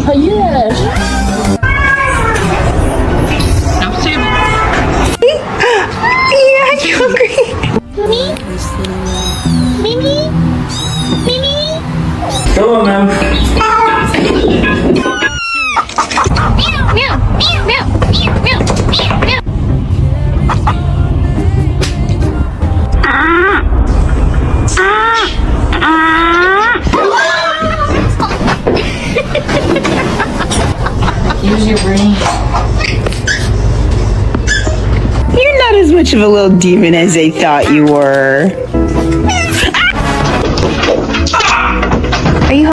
Hayır. Yeah, you hungry? Mimi? Mimi? Mimi? Come on, ma'am. Meow, meow, meow, meow, meow, meow, meow. Use your brain. You're not as much of a little demon as they thought you were.